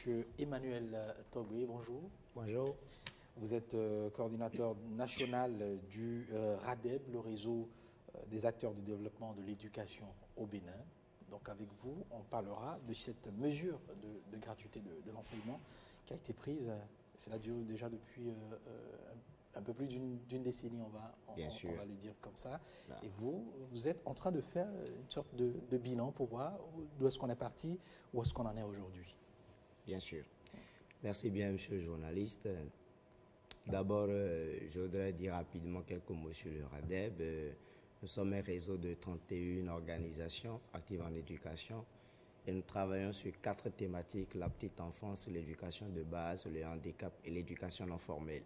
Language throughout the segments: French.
Monsieur Emmanuel Togbe, bonjour. Bonjour. Vous êtes coordinateur national du RADEB, le réseau des acteurs du développement de l'éducation au Bénin. Donc avec vous, on parlera de cette mesure de gratuité de l'enseignement qui a été prise, cela dure déjà depuis un peu plus d'une décennie, on va le dire comme ça. Là. Et vous êtes en train de faire une sorte de bilan pour voir d'où est-ce qu'on est parti, où est-ce qu'on en est aujourd'hui. Bien sûr. Merci bien, monsieur le journaliste. D'abord, je voudrais dire rapidement quelques mots sur le RADEB. Nous sommes un réseau de 31 organisations actives en éducation et nous travaillons sur 4 thématiques: la petite enfance, l'éducation de base, le handicap et l'éducation non formelle.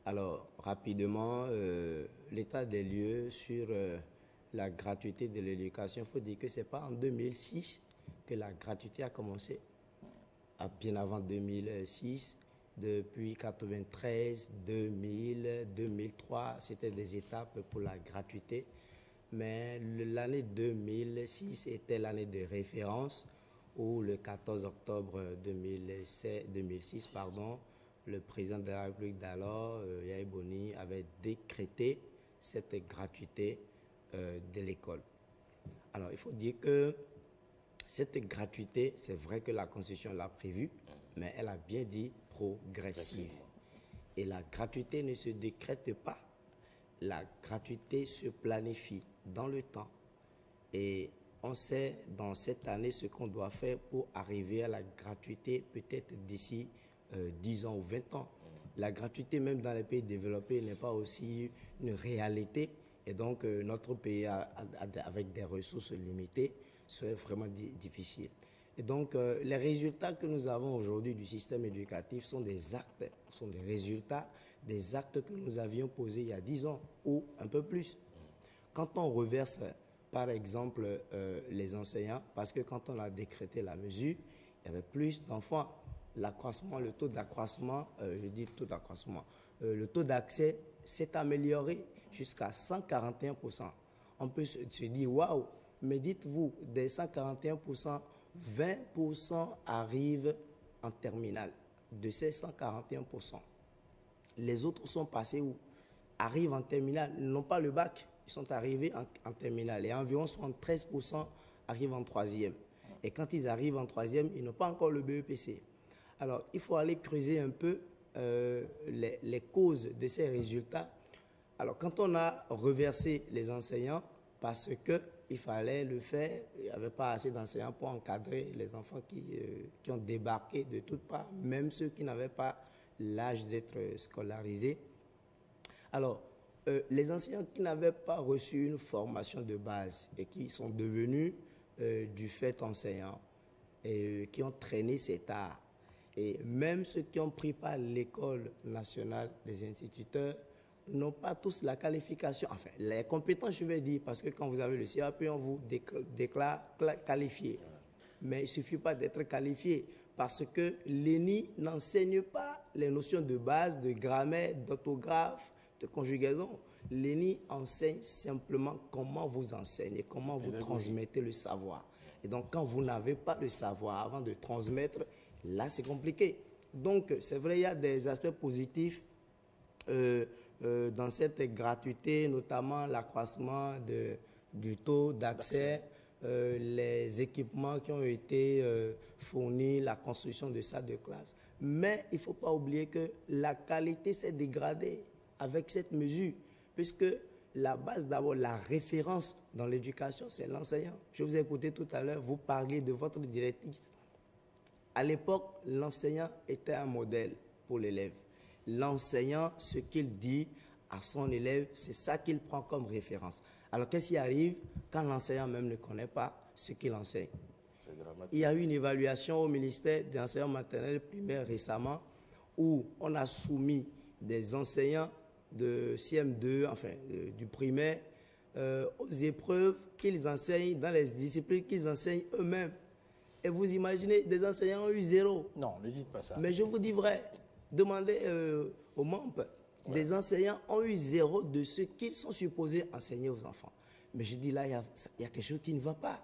Alors, rapidement, l'état des lieux sur la gratuité de l'éducation, il faut dire que ce n'est pas en 2006 que la gratuité a commencé, bien avant 2006. Depuis 93, 2000, 2003, c'était des étapes pour la gratuité. Mais l'année 2006 était l'année de référence où le 14 octobre 2006, le président de la République d'alors, Yahya Boni, avait décrété cette gratuité de l'école. Alors, il faut dire que cette gratuité, c'est vrai que la Constitution l'a prévue, mais elle a bien dit progressive. Et la gratuité ne se décrète pas. La gratuité se planifie dans le temps. Et on sait dans cette année ce qu'on doit faire pour arriver à la gratuité peut-être d'ici 10 ans ou 20 ans. La gratuité, même dans les pays développés, n'est pas aussi une réalité. Et donc, notre pays, avec des ressources limitées, serait vraiment difficile. Et donc, les résultats que nous avons aujourd'hui du système éducatif sont des actes, sont des résultats des actes que nous avions posés il y a 10 ans ou un peu plus. Quand on reverse, par exemple, les enseignants, parce que quand on a décrété la mesure, il y avait plus d'enfants. L'accroissement, le taux d'accroissement, le taux d'accès s'est amélioré jusqu'à 141%. On peut se dire, waouh, mais dites-vous, des 141%, 20% arrivent en terminale. De ces 141%, les autres sont passés où? Arrivent en terminale, n'ont pas le bac, ils sont arrivés en terminale. Et environ 73% arrivent en troisième. Et quand ils arrivent en troisième, ils n'ont pas encore le BEPC. Alors, il faut aller creuser un peu les causes de ces résultats. Alors, quand on a reversé les enseignants, parce qu'il fallait le faire, il n'y avait pas assez d'enseignants pour encadrer les enfants qui ont débarqué de toutes parts, même ceux qui n'avaient pas l'âge d'être scolarisés. Alors, les enseignants qui n'avaient pas reçu une formation de base et qui sont devenus du fait enseignants et qui ont traîné cet art, et même ceux qui ont pris par l'école nationale des instituteurs, n'ont pas tous la qualification, enfin les compétences je vais dire, parce que quand vous avez le CAP, on vous déclare qualifié. Mais il ne suffit pas d'être qualifié, parce que l'ENI n'enseigne pas les notions de base, de grammaire, d'orthographe, de conjugaison. L'ENI enseigne simplement comment vous enseignez, comment vous transmettez le savoir. Et donc quand vous n'avez pas le savoir avant de transmettre, là c'est compliqué. Donc c'est vrai, il y a des aspects positifs dans cette gratuité, notamment l'accroissement du taux d'accès, les équipements qui ont été fournis, la construction de salles de classe. Mais il ne faut pas oublier que la qualité s'est dégradée avec cette mesure, puisque la base d'abord, la référence dans l'éducation, c'est l'enseignant. Je vous ai écouté tout à l'heure, vous parliez de votre directrice. À l'époque, l'enseignant était un modèle pour l'élève. L'enseignant, ce qu'il dit à son élève, c'est ça qu'il prend comme référence. Alors, qu'est-ce qui arrive quand l'enseignant même ne connaît pas ce qu'il enseigne? Il y a eu une évaluation au ministère de l'enseignement maternel primaire récemment où on a soumis des enseignants de CM2, enfin du primaire, aux épreuves qu'ils enseignent dans les disciplines qu'ils enseignent eux-mêmes. Et vous imaginez, des enseignants ont eu 0. Non, ne dites pas ça. Mais je vous dis vrai. Demandez aux membres, des enseignants ont eu 0 de ce qu'ils sont supposés enseigner aux enfants. Mais je dis là, il y a quelque chose qui ne va pas.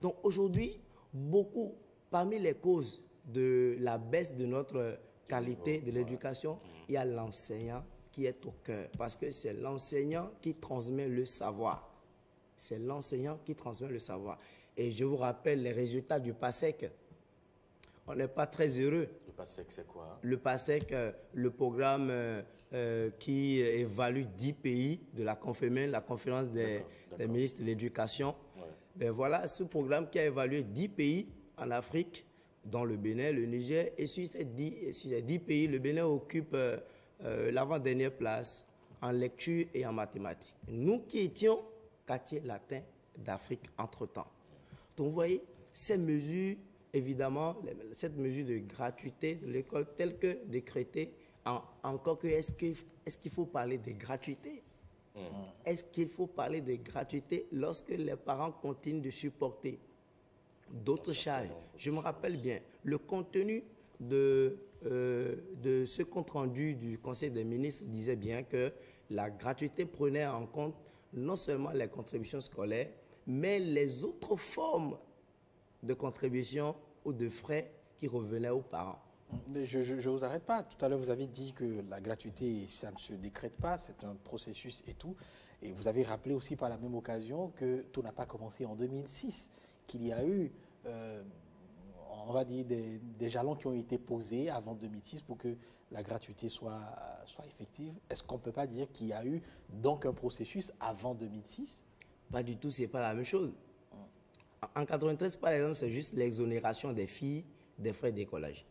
Donc aujourd'hui, beaucoup, parmi les causes de la baisse de notre qualité de l'éducation, il y a l'enseignant qui est au cœur. Parce que c'est l'enseignant qui transmet le savoir. C'est l'enseignant qui transmet le savoir. Et je vous rappelle les résultats du PASSEC. On n'est pas très heureux. Le PASSEC, c'est quoi? Le PASSEC, le programme qui évalue 10 pays de la CONFEMEN, la conférence des ministres de l'Éducation. Ouais. Ben voilà, ce programme qui a évalué 10 pays en Afrique, dont le Bénin, le Niger, et sur ces 10 pays, le Bénin occupe l'avant-dernière place en lecture et en mathématiques. Nous qui étions quartier latin d'Afrique entre-temps. Donc vous voyez, ces mesures, évidemment, cette mesure de gratuité de l'école telle que décrétée, encore que est-ce qu'il faut parler de gratuité? Est-ce qu'il faut parler de gratuité lorsque les parents continuent de supporter d'autres charges? Je me rappelle bien, le contenu de ce compte-rendu du Conseil des ministres disait bien que la gratuité prenait en compte non seulement les contributions scolaires, mais les autres formes de contributions ou de frais qui revenaient aux parents. Mais je ne vous arrête pas. Tout à l'heure, vous avez dit que la gratuité, ça ne se décrète pas, c'est un processus et tout. Et vous avez rappelé aussi par la même occasion que tout n'a pas commencé en 2006, qu'il y a eu, on va dire, des jalons qui ont été posés avant 2006 pour que la gratuité soit effective. Est-ce qu'on ne peut pas dire qu'il y a eu donc un processus avant 2006? Pas du tout, ce n'est pas la même chose. En 1993, par exemple, c'est juste l'exonération des filles des frais d'écolage.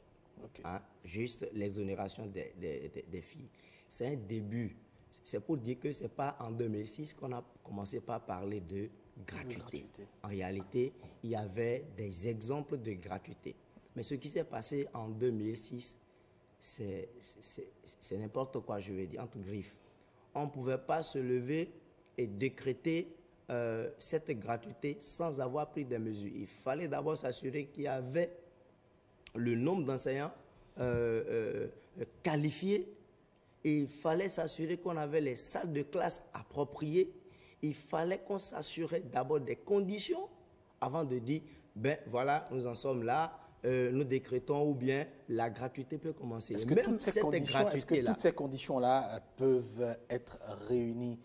Okay. Hein? Juste l'exonération des filles. C'est un début. C'est pour dire que ce n'est pas en 2006 qu'on a commencé par parler de gratuité. En réalité, il y avait des exemples de gratuité. Mais ce qui s'est passé en 2006, c'est n'importe quoi, je vais dire, entre griffes. On ne pouvait pas se lever et décréter cette gratuité sans avoir pris des mesures. Il fallait d'abord s'assurer qu'il y avait le nombre d'enseignants qualifiés. Et il fallait s'assurer qu'on avait les salles de classe appropriées. Il fallait qu'on s'assurait d'abord des conditions avant de dire, ben voilà, nous en sommes là, nous décrétons ou bien la gratuité peut commencer. Est-ce que toutes ces conditions-là peuvent être réunies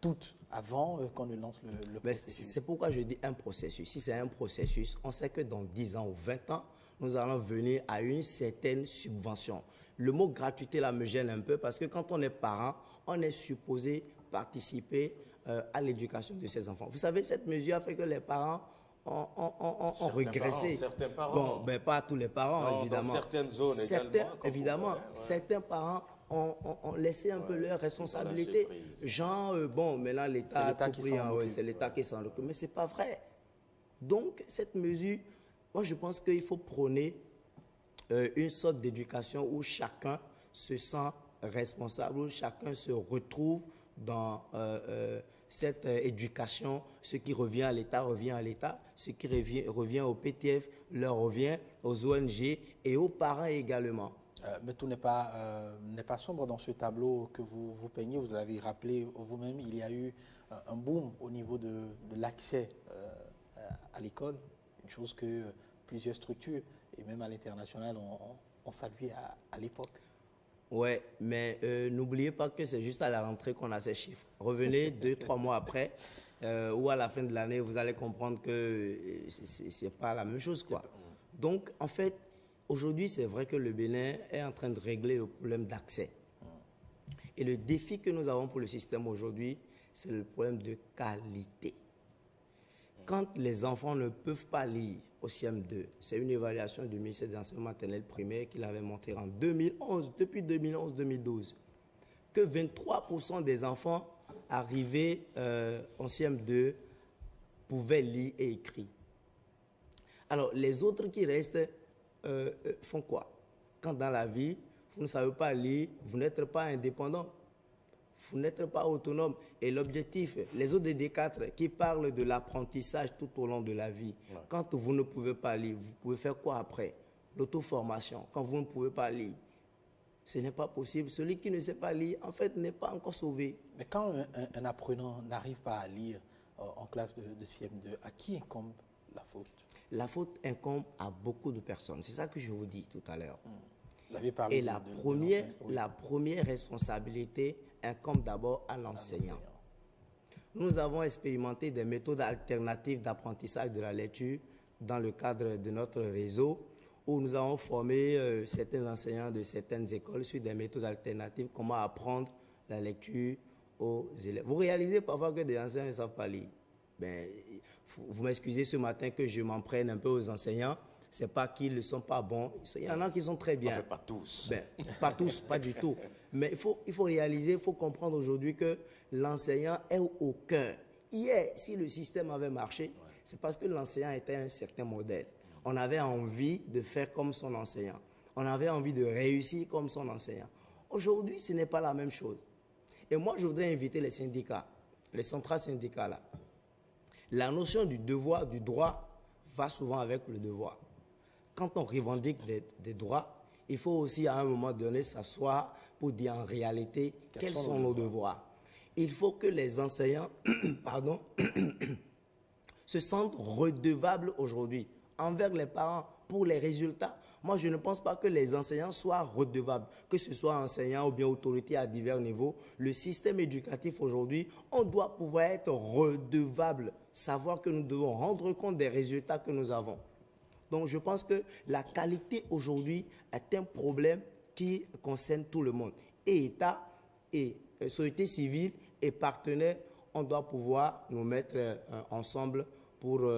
toutes avant qu'on ne lance le processus? C'est pourquoi je dis un processus. Si c'est un processus, on sait que dans 10 ans ou 20 ans, nous allons venir à une certaine subvention. Le mot gratuité là me gêne un peu parce que quand on est parent, on est supposé participer à l'éducation de ses enfants. Vous savez, cette mesure a fait que les parents ont régressé. Certains parents. Bon, ben pas tous les parents, non, évidemment. Dans certaines zones évidemment. Ouais. Certains parents ont laissé un peu leurs responsabilités. Genre, bon, maintenant l'État a tout pris, c'est l'État qui s'en occupe. Mais ce n'est pas vrai. Donc, cette mesure, moi je pense qu'il faut prôner une sorte d'éducation où chacun se sent responsable, où chacun se retrouve dans cette éducation. Ce qui revient à l'État revient à l'État, ce qui revient au PTF leur revient, aux ONG et aux parents également. Mais tout n'est pas sombre dans ce tableau que vous peignez. Vous l'avez rappelé vous-même, il y a eu un boom au niveau de l'accès à l'école, une chose que plusieurs structures, et même à l'international, ont salué à l'époque. Oui, mais n'oubliez pas que c'est juste à la rentrée qu'on a ces chiffres. Revenez 2-3 mois après, ou à la fin de l'année, vous allez comprendre que ce n'est pas la même chose, quoi. Donc, en fait, aujourd'hui, c'est vrai que le Bénin est en train de régler le problème d'accès. Et le défi que nous avons pour le système aujourd'hui, c'est le problème de qualité. Quand les enfants ne peuvent pas lire au CM2, c'est une évaluation du ministère des enseignements maternels primaires qu'il avait montré en 2011, depuis 2011-2012, que 23% des enfants arrivés en CM2 pouvaient lire et écrire. Alors, les autres qui restent font quoi? Quand dans la vie, vous ne savez pas lire, vous n'êtes pas indépendant, vous n'êtes pas autonome. Et l'objectif, les ODD4 qui parlent de l'apprentissage tout au long de la vie, quand vous ne pouvez pas lire, vous pouvez faire quoi après? L'auto-formation, quand vous ne pouvez pas lire. Ce n'est pas possible. Celui qui ne sait pas lire, en fait, n'est pas encore sauvé. Mais quand un apprenant n'arrive pas à lire en classe de CM2, à qui incombe la faute? la faute incombe à beaucoup de personnes. C'est ça que je vous dis tout à l'heure. Vous avez parlé Et de la première responsabilité incombe d'abord à l'enseignant. Nous avons expérimenté des méthodes alternatives d'apprentissage de la lecture dans le cadre de notre réseau, où nous avons formé certains enseignants de certaines écoles sur des méthodes alternatives, comment apprendre la lecture aux élèves. Vous réalisez parfois que des enseignants ne savent pas lire. Ben, vous m'excusez ce matin que je m'en prenne un peu aux enseignants. Ce n'est pas qu'ils ne sont pas bons. Il y en a qui sont très bien. Enfin, pas tous. Ben, pas tous, pas du tout. Mais il faut réaliser, il faut comprendre aujourd'hui que l'enseignant est au cœur. Hier, si le système avait marché, c'est parce que l'enseignant était un certain modèle. On avait envie de faire comme son enseignant. On avait envie de réussir comme son enseignant. Aujourd'hui, ce n'est pas la même chose. Et moi, je voudrais inviter les syndicats, les centrales syndicales là. La notion du devoir, du droit, va souvent avec le devoir. Quand on revendique des droits, il faut aussi à un moment donné s'asseoir pour dire en réalité quels sont nos devoirs. Il faut que les enseignants pardon, se sentent redevables aujourd'hui envers les parents pour les résultats. Moi, je ne pense pas que les enseignants soient redevables, que ce soit enseignants ou bien autorités à divers niveaux. Le système éducatif aujourd'hui, on doit pouvoir être redevable, savoir que nous devons rendre compte des résultats que nous avons. Donc, je pense que la qualité aujourd'hui est un problème qui concerne tout le monde. Et État, et société civile et partenaires, on doit pouvoir nous mettre ensemble pour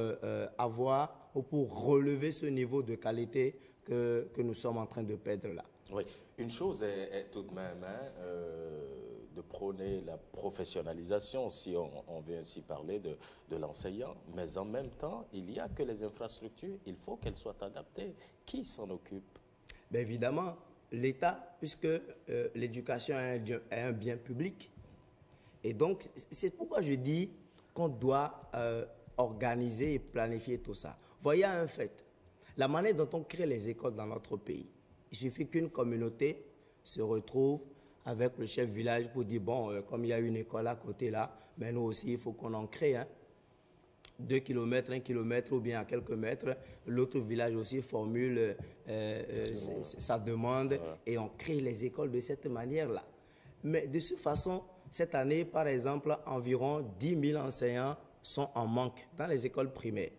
avoir ou pour relever ce niveau de qualité que nous sommes en train de perdre là. Oui, une chose est tout de même de prôner la professionnalisation, si on veut ainsi parler de l'enseignant, mais en même temps, il n'y a que les infrastructures, il faut qu'elles soient adaptées. Qui s'en occupe? Bien évidemment, l'État, puisque l'éducation est un bien public. Et donc, c'est pourquoi je dis qu'on doit organiser et planifier tout ça. Voyez un fait, la manière dont on crée les écoles dans notre pays, il suffit qu'une communauté se retrouve avec le chef village pour dire, bon, comme il y a une école à côté là, mais nous aussi, il faut qu'on en crée. 2 km, 1 km ou bien à quelques mètres, l'autre village aussi formule sa demande et on crée les écoles de cette manière-là. Mais de cette façon, cette année, par exemple, environ 10 000 enseignants sont en manque dans les écoles primaires.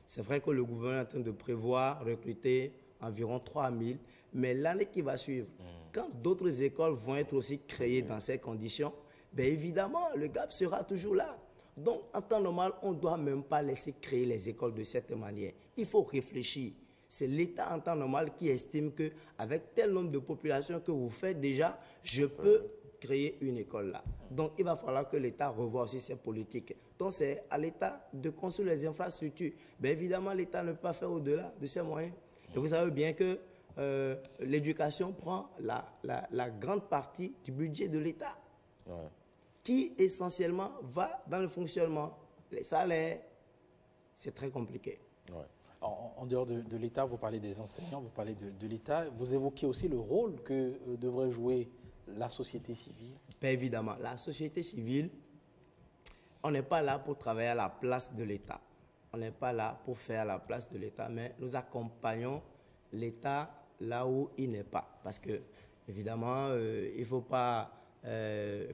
C'est vrai que le gouvernement est en train de prévoir recruter environ 3 000, mais l'année qui va suivre, quand d'autres écoles vont être aussi créées dans ces conditions, bien évidemment, le gap sera toujours là. Donc, en temps normal, on ne doit même pas laisser créer les écoles de cette manière. Il faut réfléchir. C'est l'État en temps normal qui estime qu'avec tel nombre de populations que vous faites déjà, je peux créer une école là. Donc, il va falloir que l'État revoie aussi ses politiques. Donc, c'est à l'État de construire les infrastructures. Bien évidemment, l'État ne peut pas faire au-delà de ses moyens. Et vous savez bien que l'éducation prend la grande partie du budget de l'État, qui essentiellement va dans le fonctionnement. Les salaires, c'est très compliqué. En dehors de l'État, vous parlez des enseignants, vous parlez de l'État. Vous évoquez aussi le rôle que devrait jouer la société civile. Bien évidemment, la société civile, on n'est pas là pour travailler à la place de l'État. On n'est pas là pour faire à la place de l'État, mais nous accompagnons l'État là où il n'est pas. Parce que, évidemment, il ne faut pas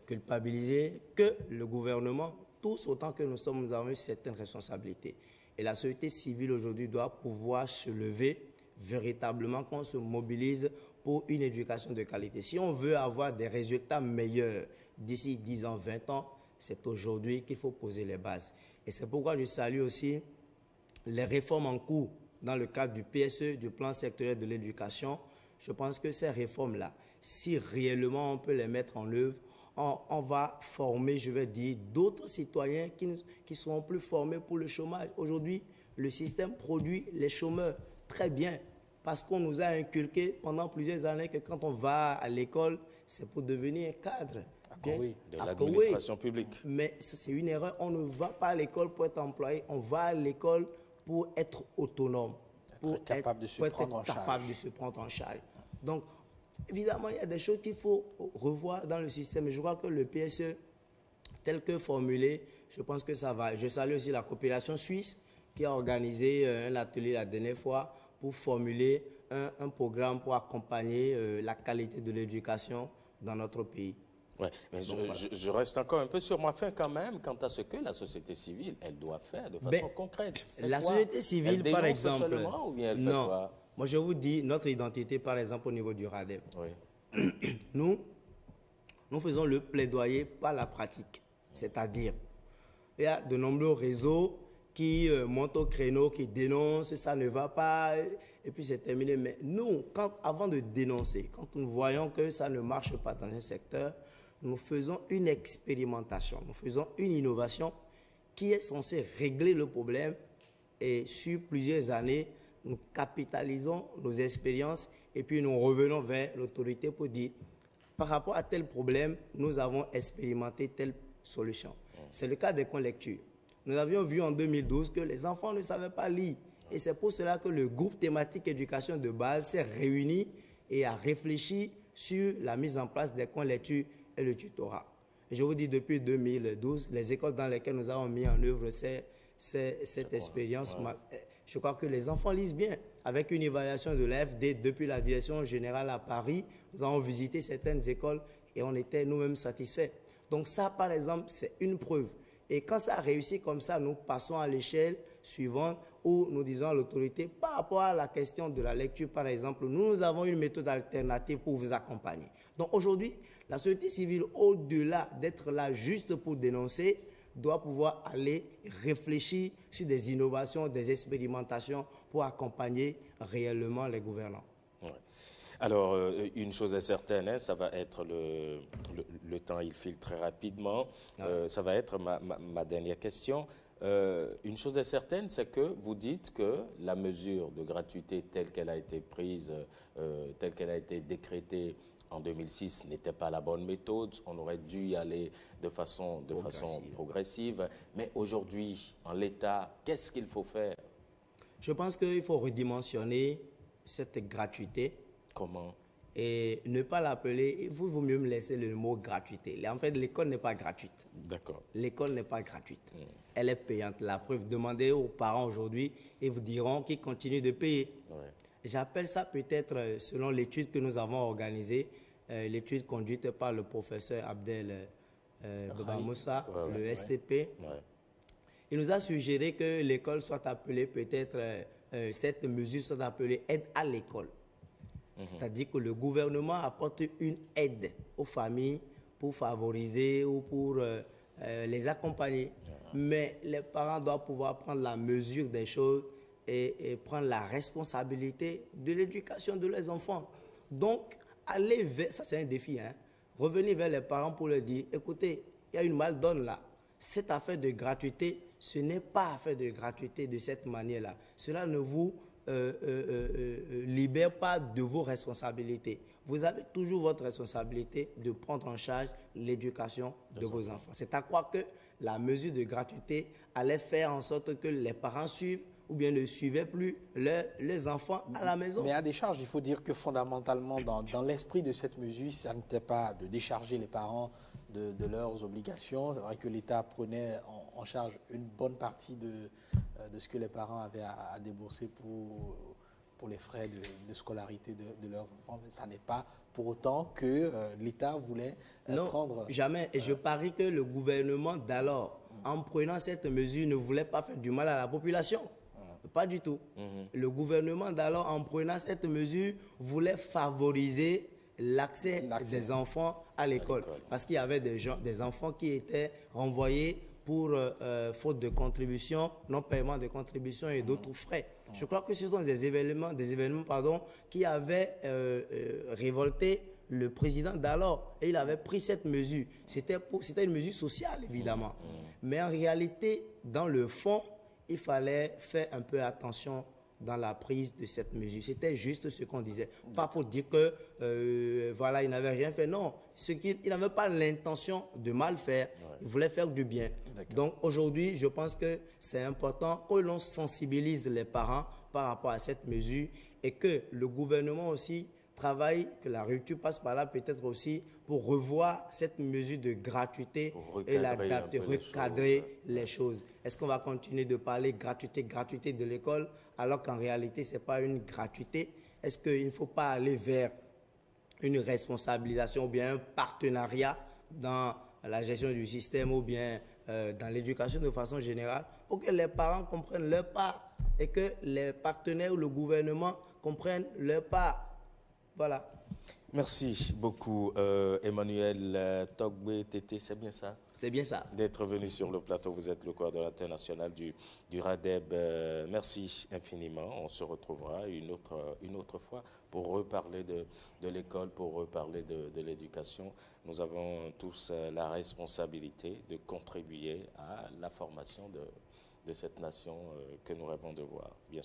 culpabiliser que le gouvernement, tous autant que nous sommes, nous avons certaines responsabilités. Et la société civile aujourd'hui doit pouvoir se lever véritablement, qu'on se mobilise pour une éducation de qualité. Si on veut avoir des résultats meilleurs d'ici 10 ans, 20 ans, c'est aujourd'hui qu'il faut poser les bases. Et c'est pourquoi je salue aussi les réformes en cours dans le cadre du PSE, du plan sectoriel de l'éducation. Je pense que ces réformes-là, si réellement on peut les mettre en œuvre, on va former, je vais dire, d'autres citoyens qui seront plus formés pour le chômage. Aujourd'hui, le système produit les chômeurs très bien parce qu'on nous a inculqué pendant plusieurs années que quand on va à l'école, c'est pour devenir un cadre. De l'administration publique. Mais c'est une erreur. On ne va pas à l'école pour être employé, on va à l'école pour être autonome, pour être capable de se prendre en charge. Donc, évidemment, il y a des choses qu'il faut revoir dans le système. Je crois que le PSE, tel que formulé, je pense que ça va. Je salue aussi la coopération suisse qui a organisé un atelier la dernière fois pour formuler un programme pour accompagner la qualité de l'éducation dans notre pays. Ouais, mais Donc, voilà. je reste encore un peu sur ma faim quand même quant à ce que la société civile, elle doit faire de façon concrète. La quoi? société civile, Elle par dénonce exemple, seulement ou bien elle fait non. quoi? Moi, je vous dis, notre identité, par exemple, au niveau du RADEB, Oui. nous faisons le plaidoyer par la pratique. C'est-à-dire, il y a de nombreux réseaux qui montent au créneau, qui dénoncent, ça ne va pas, et puis c'est terminé. Mais nous, avant de dénoncer, quand nous voyons que ça ne marche pas dans un secteur, nous faisons une expérimentation, nous faisons une innovation qui est censée régler le problème, et sur plusieurs années, nous capitalisons nos expériences et puis nous revenons vers l'autorité pour dire, par rapport à tel problème, nous avons expérimenté telle solution. C'est le cas des coins lecture. Nous avions vu en 2012 que les enfants ne savaient pas lire. Et c'est pour cela que le groupe thématique éducation de base s'est réuni et a réfléchi sur la mise en place des coins lecture et le tutorat. Et je vous dis, depuis 2012, les écoles dans lesquelles nous avons mis en œuvre cette expérience, je crois que les enfants lisent bien. Avec une évaluation de l'AFD depuis la direction générale à Paris, nous avons visité certaines écoles et on était nous-mêmes satisfaits. Donc ça, par exemple, c'est une preuve. Et quand ça a réussi comme ça, nous passons à l'échelle suivante où nous disons à l'autorité, par rapport à la question de la lecture, par exemple, nous avons une méthode alternative pour vous accompagner. Donc aujourd'hui, la société civile, au-delà d'être là juste pour dénoncer, doit pouvoir aller réfléchir sur des innovations, des expérimentations pour accompagner réellement les gouvernants. Ouais. Alors, une chose est certaine, hein, ça va être le temps, il file très rapidement. Ça va être ma dernière question. Une chose est certaine, c'est que vous dites que la mesure de gratuité telle qu'elle a été prise, telle qu'elle a été décrétée en 2006 n'était pas la bonne méthode. On aurait dû y aller de façon progressive. Mais aujourd'hui, en l'état, qu'est-ce qu'il faut faire? Je pense qu'il faut redimensionner cette gratuité. Comment? Et ne pas l'appeler, il vaut mieux me laisser le mot gratuité. En fait, l'école n'est pas gratuite. D'accord. L'école n'est pas gratuite. Elle est payante. La preuve, demandez aux parents aujourd'hui et vous diront qu'ils continuent de payer. Ouais. J'appelle ça peut-être, selon l'étude que nous avons organisée, l'étude conduite par le professeur Abdel Baba Moussa, le STP. Ouais. Il nous a suggéré que l'école soit appelée peut-être, cette mesure soit appelée aide à l'école. C'est-à-dire que le gouvernement apporte une aide aux familles pour favoriser ou pour les accompagner. Mais les parents doivent pouvoir prendre la mesure des choses et prendre la responsabilité de l'éducation de leurs enfants. Donc, aller vers, ça c'est un défi, hein, revenir vers les parents pour leur dire, écoutez, il y a une mal-donne là. Cette affaire de gratuité, ce n'est pas affaire de gratuité de cette manière-là. Cela ne vous libère pas de vos responsabilités. Vous avez toujours votre responsabilité de prendre en charge l'éducation de vos enfants. C'est à croire que la mesure de gratuité allait faire en sorte que les parents suivent ou bien ne suivaient plus les enfants à la maison. Mais à décharge, il faut dire que fondamentalement, dans l'esprit de cette mesure, ça n'était pas de décharger les parents de leurs obligations. C'est vrai que l'État prenait en charge une bonne partie de ce que les parents avaient à débourser pour les frais de scolarité de leurs enfants. Mais ça n'est pas pour autant que l'État voulait prendre... Non, jamais. Et je parie que le gouvernement d'alors, en prenant cette mesure, ne voulait pas faire du mal à la population. Pas du tout. Le gouvernement d'alors, en prenant cette mesure, voulait favoriser l'accès des enfants à l'école. Parce qu'il y avait des enfants qui étaient renvoyés pour faute de contribution, non-paiement de contribution et d'autres frais. Je crois que ce sont des événements qui avaient révolté le président d'alors. Et il avait pris cette mesure. C'était une mesure sociale, évidemment. Mais en réalité, dans le fond, il fallait faire un peu attention dans la prise de cette mesure. C'était juste ce qu'on disait. Pas pour dire que, voilà, il n'avait rien fait. Non, il n'avait pas l'intention de mal faire. Il voulait faire du bien. Donc aujourd'hui, je pense que c'est important que l'on sensibilise les parents par rapport à cette mesure et que le gouvernement aussi travaille, que la rupture passe par là peut-être aussi pour revoir cette mesure de gratuité et l'adapter, recadrer les choses. Est-ce qu'on va continuer de parler gratuité, gratuité de l'école, alors qu'en réalité, ce n'est pas une gratuité? Est-ce qu'il ne faut pas aller vers une responsabilisation ou bien un partenariat dans la gestion du système ou bien dans l'éducation de façon générale pour que les parents comprennent leur part et que les partenaires ou le gouvernement comprennent leur part? Voilà. Merci beaucoup, Emmanuel Togbe Tété, c'est bien ça? C'est bien ça. D'être venu sur le plateau. Vous êtes le coordonnateur national du RADEB. Merci infiniment. On se retrouvera une autre fois pour reparler de l'école, pour reparler de l'éducation. Nous avons tous la responsabilité de contribuer à la formation de cette nation que nous rêvons de voir, bien sûr.